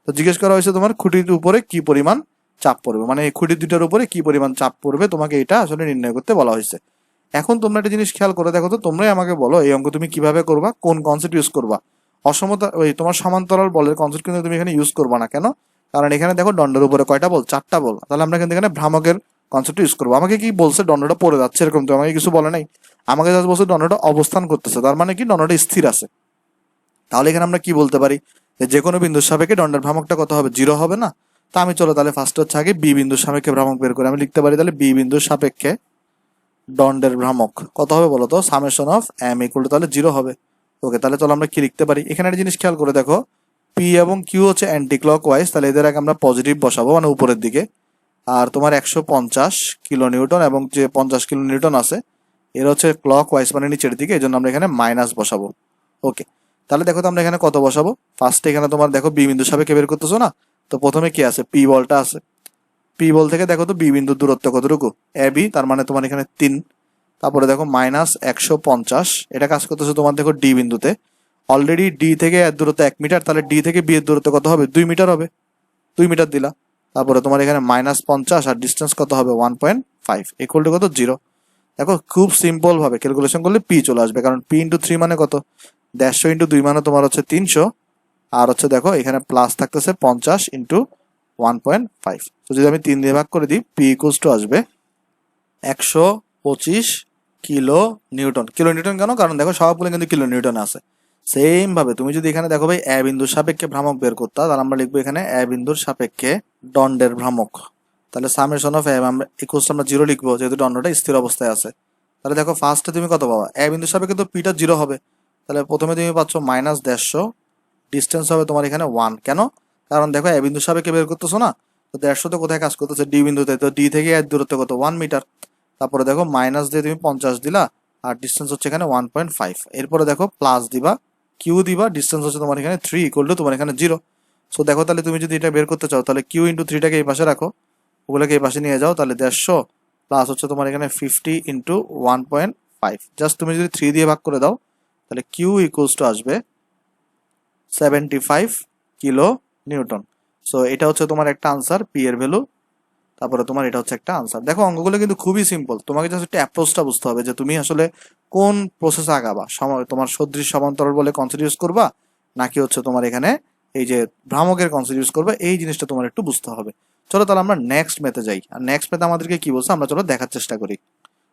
তো জিজ্ঞেস করা হয়েছে তোমার খুঁটির উপরে কি পরিমাণ চাপ পড়বে, মানে এই খুঁটি দুটার উপরে কি পরিমাণ চাপ পড়বে, তোমাকে এটা আসলে নির্ণয় করতে বলা হয়েছে। এখন তোমরা একটা জিনিস খেয়াল করে দেখো তো, তোমরাই আমাকে বলো এই অঙ্ক তুমি কিভাবে করবা, কোন কনসেপ্ট ইউজ করবা। অসমতা ওই তোমার সমান্তরাল বলের কনসেপ্ট কিন্তু তুমি এখানে ইউজ করবা না, কেন, কারণ এখানে দেখো দণ্ডের উপরে কয়টা বল, 4টা বল। তাহলে আমরা কিন্তু এখানে ভ্রামকের কনসেপ্ট ইউজ করবো। আমাকে কি বলছে, দণ্ডটা পড়ে যাচ্ছে এরকম, তো আমাকে কিছু বলে নাই, আমাকে জাস্ট বলছে দণ্ডটা অবস্থান করতেছে, তার মানে কি দণ্ডটা স্থির আছে। তাহলে এখানে আমরা কি বলতে পারি, যে কোনো বিন্দুর সাপেক্ষে দণ্ডের ভ্রামকটা কত হবে, 0 হবে না। তা আমি চলো তাহলে ফার্স্ট হচ্ছে আগে বি বিন্দুর সাপেক্ষে ভ্রামক বের করে আমি লিখতে পারি, তাহলে বি বিন্দুর সাপেক্ষে দণ্ডের ভ্রামক কত হবে বলো তো, summation of M equal to তাহলে 0 হবে। ওকে, তাহলে চলো আমরা কি লিখতে পারি, এখানে একটা জিনিস খেয়াল করে দেখো, পি এবং কিউ হচ্ছে অ্যান্টি ক্লক ওয়াইজ, তাহলে এদের আগে আমরা পজিটিভ বসাবো, মানে উপরের দিকে। আর তোমার 150 কিলো নিউটন এবং যে 50 কিলো নিউটন আছে এর হচ্ছে ক্লক ওয়াইজ, মানে নিচের দিকে, এই জন্য আমরা এখানে মাইনাস বসাবো। ওকে, তাহলে দেখো তো আমরা এখানে কত বসাবো, ফার্স্টে এখানে তোমার দেখো বি বিন্দুর সাপেক্ষে বের করতেছো না, তো প্রথমে কি আছে, পি বলটা আছে, পি বল থেকে দেখো তো বি বিন্দুর দূরত্ব কতটুকু, এ বি, তার মানে তোমার এখানে 3। তারপরে দেখো মাইনাস 150, এটা কাজ করতেছে তোমার দেখো ডি বিন্দুতে, অলরেডি ডি থেকে এর দূরত্ব 1 মিটার, তাহলে ডি থেকে বি এর দূরত্ব কত হবে, 2 মিটার হবে, 2 মিটার দিলা। তারপরে তোমার এখানে -50 আর ডিস্টেন্স কত হবে 1.5 ইকুয়াল টু কত 0। দেখো খুব সিম্পল ভাবে ক্যালকুলেশন করলে পি চলে আসবে, কারণ পি ইন্টু 3 মানে কত 150 ইন্টু 2 মানে তোমার হচ্ছে 300, আর হচ্ছে দেখো এখানে প্লাস থাকতেছে 50 ইন্টু 1.5। তো যদি আমি 3 দিয়ে ভাগ করে দিই পি ইকুয়ালস টু আসবে 125 কিলো নিউটন। কিলো নিউটন কেন, কারণ দেখো সবগুলো কিন্তু কিলো নিউটন আছে। সেম ভাবে তুমি যদি এখানে দেখো ভাই এ বিন্দুর সাপেক্ষে ভ্রামক বের করতে, তাহলে আমরা লিখবো এখানে এ বিন্দুর সাপেক্ষে দণ্ডের ভ্রামক। তাহলে সামেশন অফ এ আমরা ইকুয়ালস আমরা 0 লিখবো, যেহেতু দণ্ডটা স্থির অবস্থায় আছে। তাহলে দেখো ফার্স্টে তুমি কত পাবা, এ বিন্দুর সাপেক্ষে তো পিটা 0 হবে, তাহলে প্রথমে তুমি পাচ্ছ -150, ডিস্টেন্স হবে তোমার এখানে 1। কেন, কারণ দেখো এ বিন্দুর সাপেক্ষে বের করতেছো না, তো 150 তো কোথায় কাজ করতেছে ডি বিন্দুতে, তো ডি থেকে এর দূরত্ব কত 1 মিটার। তারপরে দেখো মাইনাস দিয়ে তুমি 50 দিলা, আর ডিস্টেন্স হচ্ছে এখানে 1.5। এরপরে দেখো প্লাস দিবা, কিউ দিবা, ডিস্টেন্স হচ্ছে তোমার এখানে 3 ইকুয়াল টু তোমার এখানে 0। সো দেখো তাহলে তুমি যদি এটা বের করতে চাও, তাহলে কিউ ইন্টু 3টাকে এই পাশে রাখো, ওগুলোকে এই পাশে নিয়ে যাও, তাহলে 150 প্লাস হচ্ছে তোমার এখানে 50 ইন্টু 1.5। জাস্ট তুমি যদি 3 দিয়ে ভাগ করে দাও, তাহলে কিউ ইকুয়ালস টু আসবে 75 কিলো নিউটন। সো এটা হচ্ছে তোমার একটা আনসার, পি এর ভ্যালু। তারপরে তোমার এটা হচ্ছে একটা আনসার। দেখো অঙ্কগুলো কিন্তু খুবই সিম্পল, তোমাকে জাস্ট একটা অ্যাপ্রোচটা বুঝতে হবে যে তুমি আসলে কোন প্রসেসে আগাবা, তোমার সদৃশ সমান্তরাল বলে কনসেপ্ট ইউজ করবা, নাকি হচ্ছে তোমার এখানে এই যে ভ্রামকের কনসেপ্ট ইউজ করবা, এই জিনিসটা তোমার একটু বুঝতে হবে। চলো তাহলে আমরা নেক্সট মেথে যাই। আর নেক্সট মেথে আমাদেরকে কি বলছে আমরা চলো দেখার চেষ্টা করি।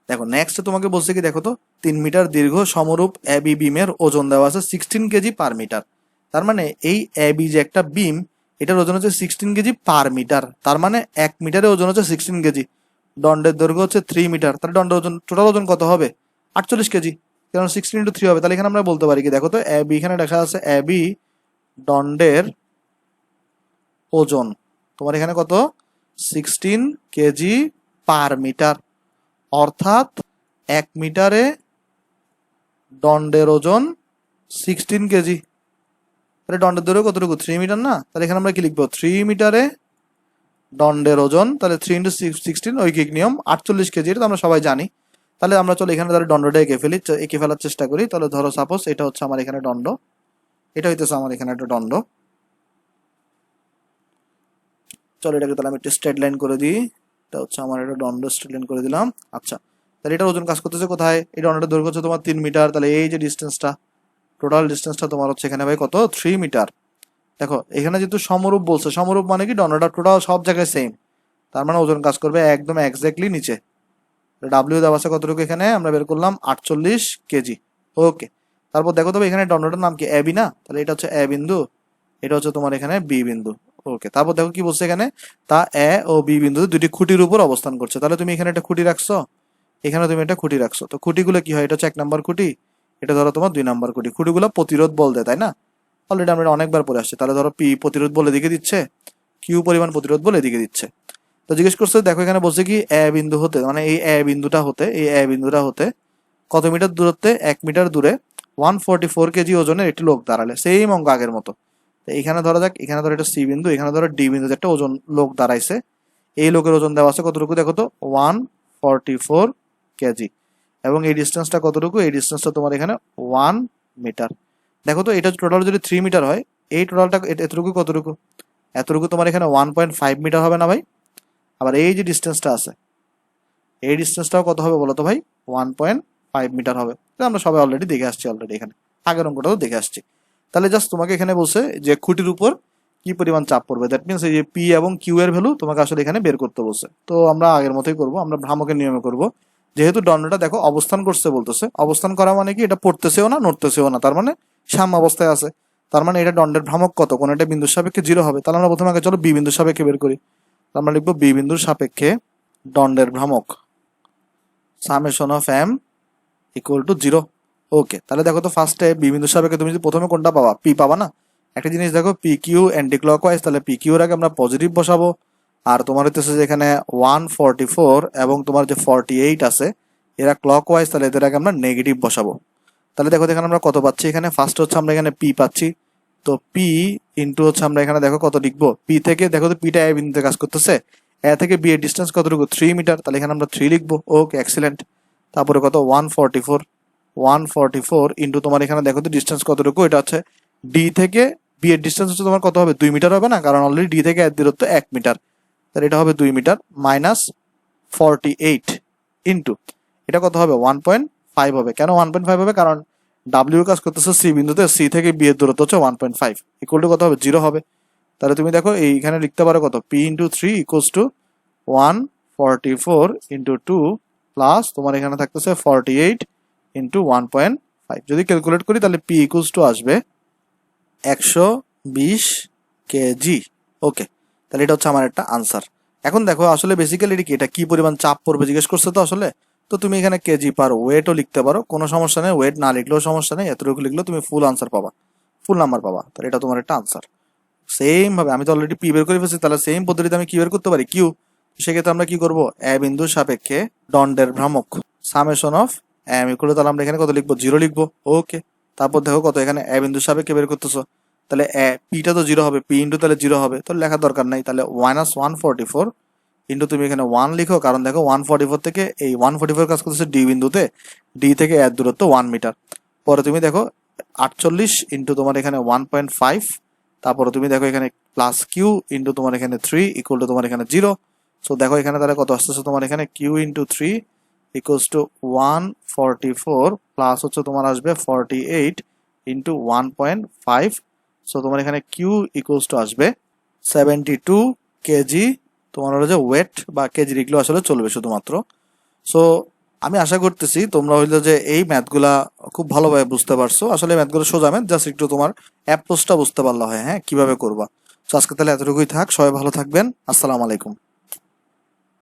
দেখো নেক্সট তোমাকে বলছে কি, দেখো তো 3 মিটার দীর্ঘ সমরূপ এবি বিমের ওজন দেওয়া আছে 16 কেজি পার মিটার। তার মানে এই এবি যে একটা বিম, এটার ওজন হচ্ছে 16 কেজি পার মিটার। তার মানে 1 মিটারের ওজন হচ্ছে 16 কেজি। দণ্ডের দৈর্ঘ্য হচ্ছে 3 মিটার, তাহলে দণ্ডের ওজন টোটাল ওজন কত হবে 48 কেজি, কারণ 16 ইন্টু 3 হবে। তাহলে এখানে আমরা বলতে পারি কি, দেখো তো এবি এখানে দেখা আছে এবি দণ্ডের ওজন তোমার এখানে কত 16 কেজি পার মিটার, অর্থাৎ 1 মিটারে দণ্ডের ওজন 16 কেজি। তাহলে দণ্ডের দৈর্ঘ্য কতটুকু 3 মিটার না, তাহলে এখানে আমরা কি লিখবো 3 মিটারে দণ্ডের ওজন, তাহলে 3 ইন্টু 16 ঐকিক নিয়ম 48 কেজি, এটা তো আমরা সবাই জানি। তাহলে আমরা চলো এখানে তাহলে দণ্ডটা এঁকে ফেলার চেষ্টা করি। তাহলে ধরো সাপোজ এটা হচ্ছে আমার এখানে দণ্ড, এটা হইতেছে আমার এখানে একটা দণ্ড। চলো এটাকে তাহলে আমি একটা স্ট্রেট লাইন করে দিই, এটা হচ্ছে আমার একটা দণ্ড, স্ট্রেট লাইন করে দিলাম। আচ্ছা, তাহলে এটা ওজন কাজ করতেছে কোথায়, এই দণ্ডটার দৈর্ঘ্য হচ্ছে তোমার 3 মিটার, তাহলে এই যে ডিস্টেন্সটা, টোটাল ডিস্টেন্সটা তোমার হচ্ছে এখানে ভাই কত 3 মিটার। দেখো এখানে যেহেতু সমরূপ বলছে, সমরূপ মানে কি দণ্ডটা টোটাল সব জায়গায় সেম, তার মানে ওজন কাজ করবে একদম এক্স্যাক্টলি নিচে। ডাব্লিউ দেওয়া আছে কতটুকু, এখানে আমরা বের করলাম 48 কেজি। ওকে, তারপর দেখো তবে এখানে দণ্ডটার নাম কি, এ বি না, তাহলে এটা হচ্ছে এ বিন্দু, এটা হচ্ছে তোমার এখানে বি বিন্দু। ওকে, তারপর দেখো কি বলছে এখানে, তা এ ও বি বিন্দু দুটি খুঁটির উপর অবস্থান করছে। তাহলে তুমি এখানে একটা খুঁটি রাখছো, এখানে তুমি একটা খুঁটি রাখছো, তো খুঁটিগুলো কি হয়, এটা হচ্ছে 1 নাম্বার খুঁটি, এটা ধরো তোমার 2 নাম্বার খুঁটি। খুঁটিগুলো প্রতিরোধ বল দেয়, তাই না, অলরেডি আমরা অনেকবার পড়ে আসছি। তাহলে ধরো পি প্রতিরোধ বল এদিকে দিচ্ছে, কিউ পরিমাণ প্রতিরোধ বল এদিকে দিচ্ছে। তো জিজ্ঞেস করছে, দেখো এখানে বলছে কি এ বিন্দু হতে, মানে এই এ বিন্দুটা হতে, এই এ বিন্দুটা হতে কত মিটার দূরত্বে, 1 মিটার দূরে 144 কেজি ওজনের একটি লোক দাঁড়ালে, সেম অঙ্ক আগের মতো। তো এখানে ধরা যাক, এখানে ধরো এটা সি বিন্দু, এখানে ধরো ডি বিন্দুতে একটা ওজন লোক দাঁড়াইছে। এই লোকের ওজন দেওয়া আছে কতটুকু, দেখো তো 144 কেজি, এবং এই ডিস্টেন্সটা কতটুকু, এই ডিস্টেন্সটা তোমার এখানে 1 মিটার। দেখো তো এটা টোটাল যদি 3 মিটার হয়, এই টোটালটা এতটুকু কতটুকু, এতটুকু তোমার এখানে 1.5 মিটার হবে না ভাই। আবার এই যে ডিস্টেন্সটা আছে, এই ডিস্টেন্সটাও কত হবে বলো তো ভাই, 1.5 মিটার হবে। আমরা সবাই অলরেডি দেখে আসছি, অলরেডি এখানে আগের অঙ্কটাও দেখে আসছি। তাহলে জাস্ট তোমাকে এখানে বলছে যে খুঁটির উপর কি পরিমাণ চাপ পড়বে, দ্যাট মিনস এই যে পি এবং কিউ এর ভ্যালু তোমাকে আসলে এখানে বের করতে বলছে। তো আমরা আগের মতোই করব, আমরা ভ্রামকের নিয়মে করব। যেহেতু দণ্ডটা দেখো অবস্থান করছে বলতেছে, অবস্থান করা মানে কি এটা পড়তেছেও না নড়তেছেও না, তার মানে সাম্য অবস্থায় আছে। তার মানে এটা দণ্ডের ভ্রামক কত, কোন একটা বিন্দুর সাপেক্ষে 0 হবে। তাহলে আমরা প্রথমে আগে চলো বি বিন্দুর সাপেক্ষে বের করি। আমরা লিখবো বি বিন্দুর সাপেক্ষে দণ্ডের ভ্রামক summation of M equal to 0। Okay, তাহলে দেখো তো ফার্স্টে বি বিন্দুর সাপেক্ষে তুমি যদি প্রথমে কোনটা পাবা, পি পাবা না। একটা জিনিস দেখো, পি কিউ অ্যান্টি ক্লকওয়াইজ, তাহলে পি কিউর আগে আমরা পজিটিভ বসাবো। আর তোমার হইতেছে যে এখানে 144 এবং তোমার যে 48 আছে এরা ক্লকওয়াইজ, তাহলে এদের আগে আমরা নেগেটিভ বসাবো। তাহলে দেখো এখানে আমরা কত পাচ্ছি, এখানে ফার্স্ট হচ্ছে আমরা এখানে পি পাচ্ছি, তো পি ইন্টু হচ্ছে আমরা এখানে দেখো কত লিখবো, পি থেকে দেখো তো পিটা এ বিন্দুতে কাজ করতেছে, এ থেকে বি এর ডিস্টেন্স কতটুকু 3 মিটার, তাহলে এখানে আমরা 3 লিখবো। ওকে, এক্সিলেন্ট। তারপরে কত 144 ইন্টু তোমার এখানে দেখো তো ডিস্টেন্স কতটুকু, এটা হচ্ছে ডি থেকে বি এর ডিস্টেন্স হচ্ছে তোমার কত হবে 2 মিটার হবে না, কারণ অলরেডি ডি থেকে এর দূরত্ব 1 মিটার। তাহলে এটা হবে 2 মিটার মাইনাস 48 ইন্টু এটা কত হবে 1.5 হবে। কেন 1.5 হবে? কারণ ডাব্লিউ কাজ করতেছে সি বিন্দুতে, সি থেকে বি এর দূরত্ব হচ্ছে 1.5, ইকুয়াল টু কত হবে 0 হবে। তাহলে তুমি দেখো এইখানে লিখতে পারো কত, P into 3 equals to 144 into 2 plus তোমার এখানে থাকতেছে 48 ইন্টু 1.5। যদি ক্যালকুলেট করি তাহলে পি ইকুয়ালস টু আসবে 120 কেজি। ওকে, তাহলে এটা হচ্ছে আমার একটা আনসার। এখন দেখো আসলে বেসিক্যালি এটা কি পরিমাণ চাপ পড়বে জিজ্ঞেস করছে তো আসলে, তো তুমি এখানে কেজি পার ওয়েটও লিখতে পারো, কোনো সমস্যা নেই, ওয়েট না লিখলেও সমস্যা নেই, এতটুকু লিখলেও তুমি ফুল আনসার পাবা, ফুল নাম্বার পাবা। তাহলে এটা তোমার একটা আনসার। সেম ভাবে আমি তো অলরেডি পি বের করে ফেলছি, তাহলে সেম পদ্ধতিতে আমি কি বের করতে পারি, কিউ। সেক্ষেত্রে আমরা কি করবো, এ বিন্দুর সাপেক্ষে দণ্ডের ভ্রামক summation of M equal to, তাহলে আমরা এখানে কত লিখবো, 0 লিখবো। ওকে, তারপর দেখো কত, এখানে এ বিন্দুর সাপেক্ষে বের করতেছো, তাহলে পিটা তো 0 হবে, পি ইন্টু তাহলে 0 হবে, তো লেখার দরকার নাই। তাহলে -144 ইন্টু তুমি এখানে 1 লিখো, কারণ দেখো 144 থেকে এই 144 কাজ করতেছে ডি বিন্দুতে, ডি থেকে এর দূরত্ব 1 মিটার। পরে তুমি দেখো 48 ইন্টু তোমার এখানে 1.5, তারপরে তুমি দেখো এখানে প্লাস কিউ ইন্টু তোমার এখানে 3 ইকুয়াল টু তোমার এখানে 0। সো দেখো এখানে তাহলে কত আসতেছে তোমার এখানে Q into 3 equals to 144 plus হচ্ছে তোমার আসবে 48 ইন্টু 1.5। সো তোমার এখানে কিউ ইকুয়ালস টু আসবে 72 কেজি। তোমার হলো যে ওয়েট বা কেজি লিখলেও আসলে চলবে শুধুমাত্র। সো আমি আশা করতেছি তোমরা হইলো যে এই ম্যাথগুলা খুব ভালোভাবে বুঝতে পারছো। আসলে ম্যাথগুলো সোজা ম্যাথ, জাস্ট একটু তোমার অ্যাপ্রোচটা বুঝতে পারলা হয়, হ্যাঁ কিভাবে করবা। তো আজকে তাহলে এতটুকুই থাক, সবাই ভালো থাকবেন, আসসালামু আলাইকুম।